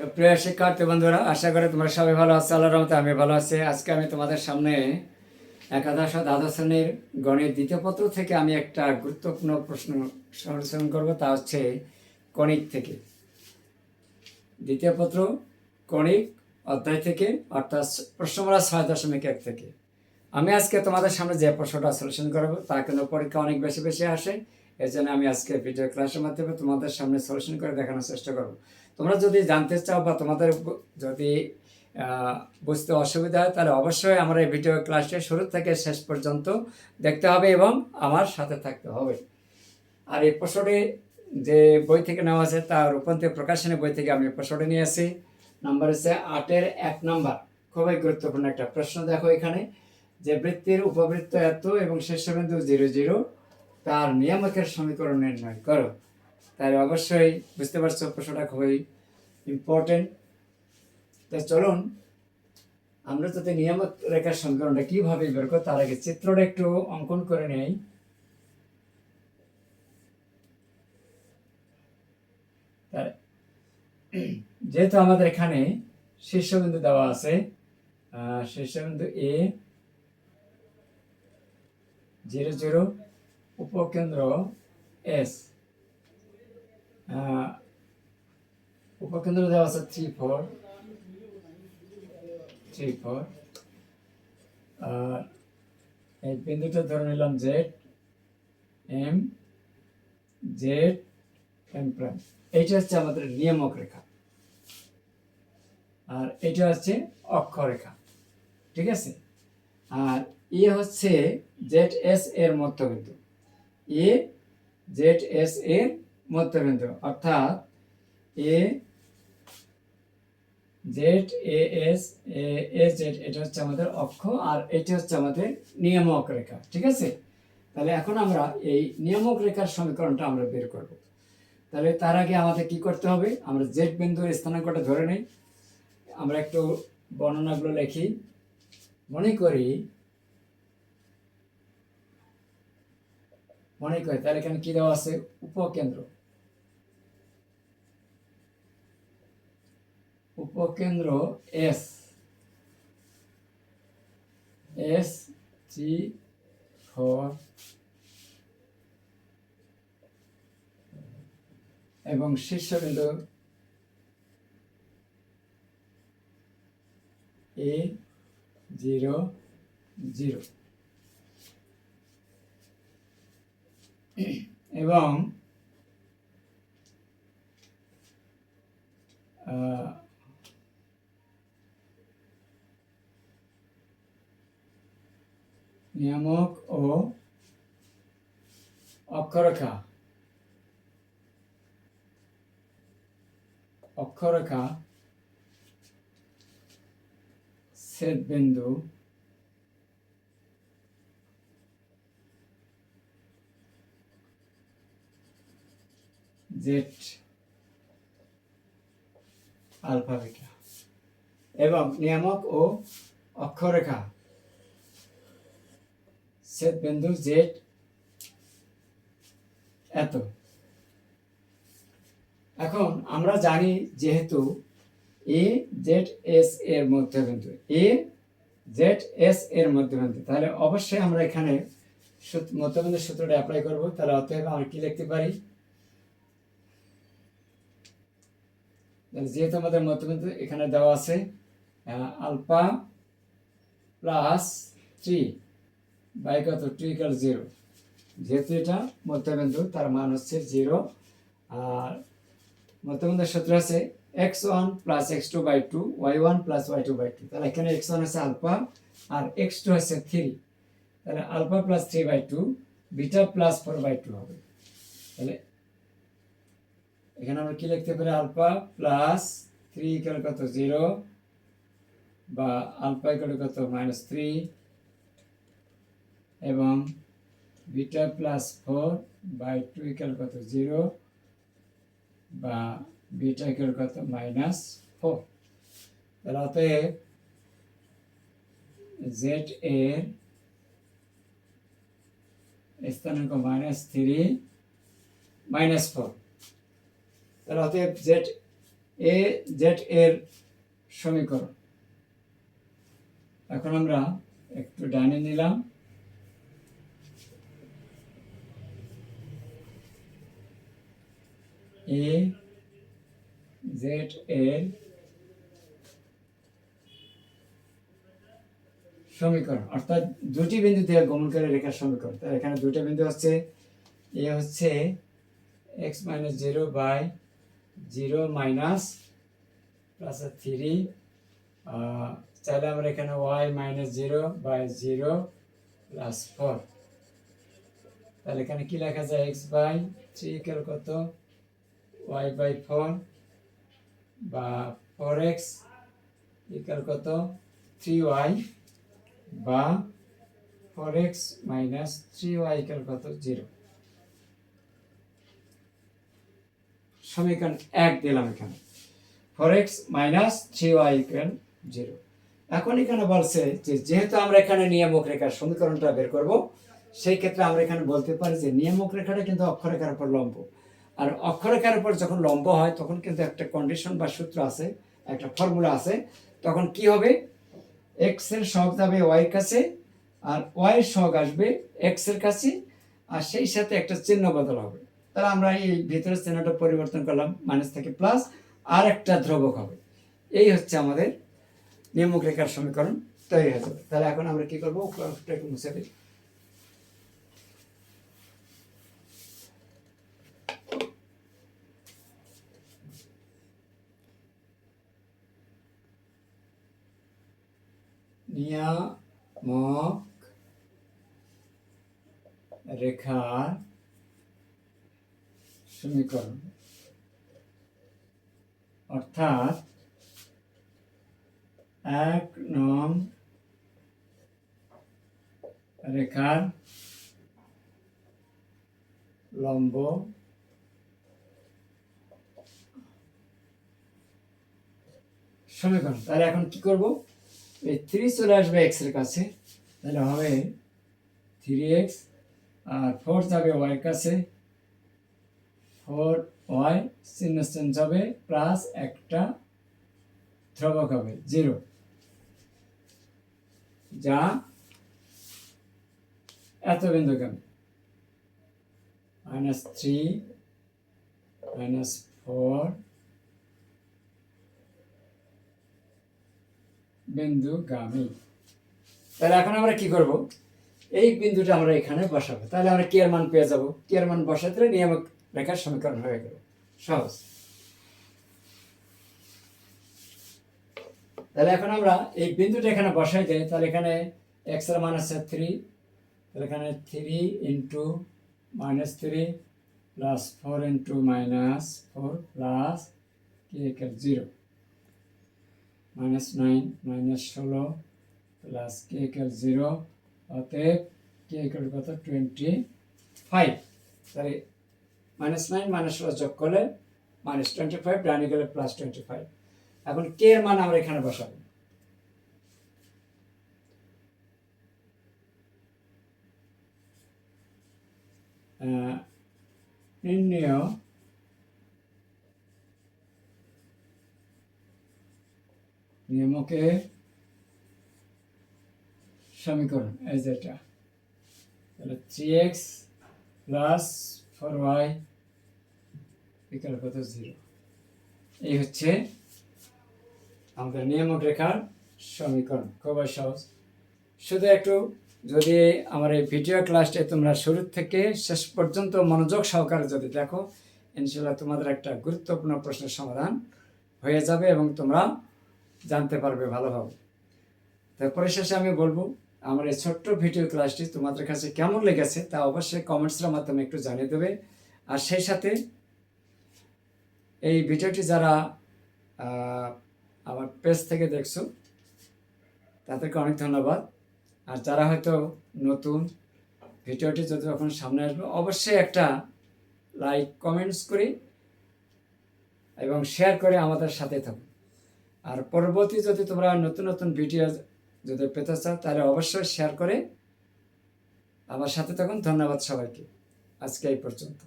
তো প্রিয় শিক্ষার্থী বন্ধুরা, আশা করি তোমরা সবাই ভালো আছো। আল্লাহর রহমতে আমি ভালো আছি। আজকে আমি তোমাদের সামনে একাদশ ও দ্বাদশ শ্রেণীর গণিত দ্বিতীয় পত্র থেকে আমি একটা গুরুত্বপূর্ণ প্রশ্ন সমালোচনা করব। তা হচ্ছে কণিক থেকে, দ্বিতীয় পত্র কণিক অধ্যায় থেকে, অর্থাৎ প্রশ্নমালা 6.1 থেকে। আমি আজকে তোমাদের সামনে যে প্রশ্নটা সলিউশন করবো তা কিন্তু পরীক্ষা অনেক বেশি বেশি আসে। এর জন্য আমি আজকে ভিডিও ক্লাসের মাধ্যমে তোমাদের সামনে সলিউশন করে দেখানোর চেষ্টা করব। তোমরা যদি জানতে চাও বা তোমাদের যদি বুঝতে অসুবিধা হয়, তাহলে অবশ্যই আমার এই ভিডিও ক্লাসটি শুরু থেকে শেষ পর্যন্ত দেখতে হবে এবং আমার সাথে থাকতে হবে। আর এই প্রশ্নটি যে বই থেকে নেওয়া আছে তা রূপান্তর প্রকাশনী বই থেকে আমি প্রশ্নটি নিয়ে আসি। নাম্বার হচ্ছে 8-এর 1 নাম্বার। খুবই গুরুত্বপূর্ণ একটা প্রশ্ন। দেখো এখানে যে বৃত্তের উপবৃত্ত এত এবং শীর্ষবিন্দু 0, 0, তার নিয়ামকের সমীকরণ নির্ণয় করো। তাই অবশ্যই বুঝতে পারছো প্রশ্নটা খুবই ইম্পর্টেন্ট। তাই চলুন আমরা যদি নিয়ামক রেখার সমীকরণটা কিভাবে বের করব তার আগে চিত্রটা একটু অঙ্কন করে নেই। যেহেতু আমাদের এখানে শীর্ষবিন্দু দেওয়া আছে, শীর্ষবিন্দু এ 0, 0, উপকেন্দ্র এস, উপকেন্দ্র দেওয়া আছে 3, 4, 3, 4, আর এই বিন্দুটা ধরে নিলাম Z M, Z M prime. এইটা হচ্ছে আমাদের নিয়ামক রেখা, আর এটা হচ্ছে অক্ষরেখা। ঠিক আছে। আর এ হচ্ছে জেড এস এর মধ্যবিন্দু, এ জেড এস এর মধ্যবিন্দু, অর্থাৎ A Z A S A Z, এটা হচ্ছে আমাদের অক্ষ, আর এটা হচ্ছে আমাদের নিয়ামক রেখা। ঠিক আছে। তাহলে এখন আমরা এই নিয়ামক রেখার সমীকরণটা আমরা বের করব। তাহলে তার আগে আমাদের কি করতে হবে, আমরা জেড বিন্দুর স্থানাঙ্কটা ধরে নেই। আমরা একটু বর্ণনাগুলো লিখি। মনে করি তাহলে এখানে কি দেওয়া আছে, উপকেন্দ্র, উপকেন্দ্র এস, এস 3, 4 এবং শীর্ষবিন্দু এ 0, 0 এবং নিয়ামক ও অক্ষরেখা, অক্ষরেখা ছেদবিন্দু জেড আলফা রেখা এবং নিয়ামক ও অক্ষরেখা ছেদবিন্দু জেড এত। এখন আমরা জানি যেহেতু এ জেড এস এর মধ্যবিন্দু, এ জেড এস এর মধ্যবিন্দু, তাহলে অবশ্যই আমরা এখানে মধ্যবিন্দুর সূত্রটা অ্যাপ্লাই করব। তাহলে অতএব আমরা কি লিখতে পারি, যেহেতু আমাদের মধ্যবিন্দু এখানে দেওয়া আছে আলফা প্লাস 3 বাই কত 2 = 0, যেহেতু এটা মধ্যবিন্দু তার মান হচ্ছে 0। আর মধ্যবিন্দুর সূত্র আছে x1 + x2/2 y1 + y2/2। তাহলে এখানে x1 আছে আলফা আর x2 আছে 3, তাহলে আলফা প্লাস 3/2 বিটা প্লাস 4/2 হবে। তাহলে এখানে আমরা কি লিখতে পারি, আলফা প্লাস 3 = কত 0 বা আলফা = কত -3 এবং বিটা প্লাস 4/2 = কত 0 বা বিটা = কত -4। তাহলে অতএব জেড এর স্থানাঙ্ক -3, -4। তাহলে অতএব জেড এ জেড এর সমীকরণ। এখন আমরা একটু ডানে নিলাম, এ জেড এর সমীকরণ, অর্থাৎ দুটি বিন্দু থেকে গমনকারী রেখার সমীকরণ। তাহলে এখানে দুটো বিন্দু হচ্ছে, এ হচ্ছে x minus 0 by 0 minus plus 3, চাইলে আমরা এখানে y মাইনাস 0 বাই 0 প্লাস 4। তাহলে এখানে কি লেখা যায়, x বাই 3 ইকুয়াল কত, y বাই 4, বা 4x ইকুয়াল কত 3y, বা 4x মাইনাস 3y ইকুয়াল কত 0। সমীকরণ 1 দিলাম এখানে, 4x মাইনাস 3y ইকুয়াল 0। এখন এখানে বলছে যে যেহেতু আমরা এখানে নিয়ামক রেখার সমীকরণটা বের করব, সেই ক্ষেত্রে আমরা এখানে বলতে পারি যে নিয়ামক রেখাটা কিন্তু অক্ষরেখার উপর লম্ব, আর অক্ষরেখার উপর যখন লম্ব হয় তখন কিন্তু একটা কন্ডিশন বা সূত্র আছে, একটা ফর্মুলা আছে। তখন কি হবে, এক্স এর সহগ যাবে ওয়াই এর কাছে, আর ওয়াই এর সহগ আসবে এক্স এর কাছে, আর সেই সাথে একটা চিহ্ন বদল হবে। তাহলে আমরা এই ভিতরের চিহ্নটা পরিবর্তন করলাম, মাইনাস থেকে প্লাস, আর একটা ধ্রুবক হবে। এই হচ্ছে আমাদের নিয়ামক রেখার সমীকরণ তৈরি হয়ে যাবে। তাহলে এখন আমরা কি করবো, একটু মুছে দিই। নিয়ামক রেখার সমীকরণ, অর্থাৎ 1 নং রেখার লম্ব সমীকরণ। তাহলে এখন কি করব, এই 3 চলে আসবে x এর কাছে, তাহলে হবে 3x, আর 4 যাবে y এর কাছে, 4y, চিহ্ন চেঞ্জ হবে, প্লাস একটা ধ্রুবক হবে 0, যা এত বিন্দুগামী, -3 -4 বিন্দুগামী। তাহলে এখন আমরা কি করব, এই বিন্দুটা আমরা এখানে বসাবো। তাহলে আমরা কে এর মান পেয়ে যাব, কে এর মান বসাতে নিয়ামক রেখার সমীকরণ হয়ে গেল, সহজ। তাহলে এখন আমরা এই বিন্দুটা এখানে বসাই দেই। তাহলে এখানে x এর মান আছে 3, তাহলে এখানে 3 into -3 plus 4 into -4 plus k equal 0, -9 -16 plus k equal 0, অতএব k ইকুয়াল কত 25। তাহলে -9 -16 যোগ করলে -25, ডানে গেলে +25। এখন k এর মান আমরা এখানে বসাবো। নির্ণয় নিয়ামকের সমীকরণ, এই যেটা, তাহলে 3x প্লাস 4y ইকুয়াল কত 0। এই হচ্ছে আমাদের নিয়ামক রেখার সমীকরণ, খুবই সহজ। শুধু একটু যদি আমার এই ভিডিও ক্লাসটা তোমরা শুরু থেকে শেষ পর্যন্ত মনোযোগ সহকারে যদি দেখো, ইনশাআল্লাহ তোমাদের একটা গুরুত্বপূর্ণ প্রশ্নের সমাধান হয়ে যাবে এবং তোমরা জানতে পারবে ভালোভাবে। তার পরিশেষে আমি বলবো, আমার এই ছোট্ট ভিডিও ক্লাসটি তোমাদের কাছে কেমন লেগেছে তা অবশ্যই কমেন্টসের মাধ্যমে একটু জানিয়ে দেবে। আর সেই সাথে এই ভিডিওটি যারা আমার পেজ থেকে দেখছো তাদেরকে অনেক ধন্যবাদ। আর যারা হয়তো নতুন, ভিডিওটি যদি যখন সামনে আসবে অবশ্যই একটা লাইক কমেন্টস করি এবং শেয়ার করে আমাদের সাথে থাকুন। আর পরবর্তী যদি তোমরা নতুন নতুন ভিডিও যদি পেতে চাও তাহলে অবশ্যই শেয়ার করে আমার সাথে থাকুন। ধন্যবাদ সবাইকে, আজকে এই পর্যন্ত।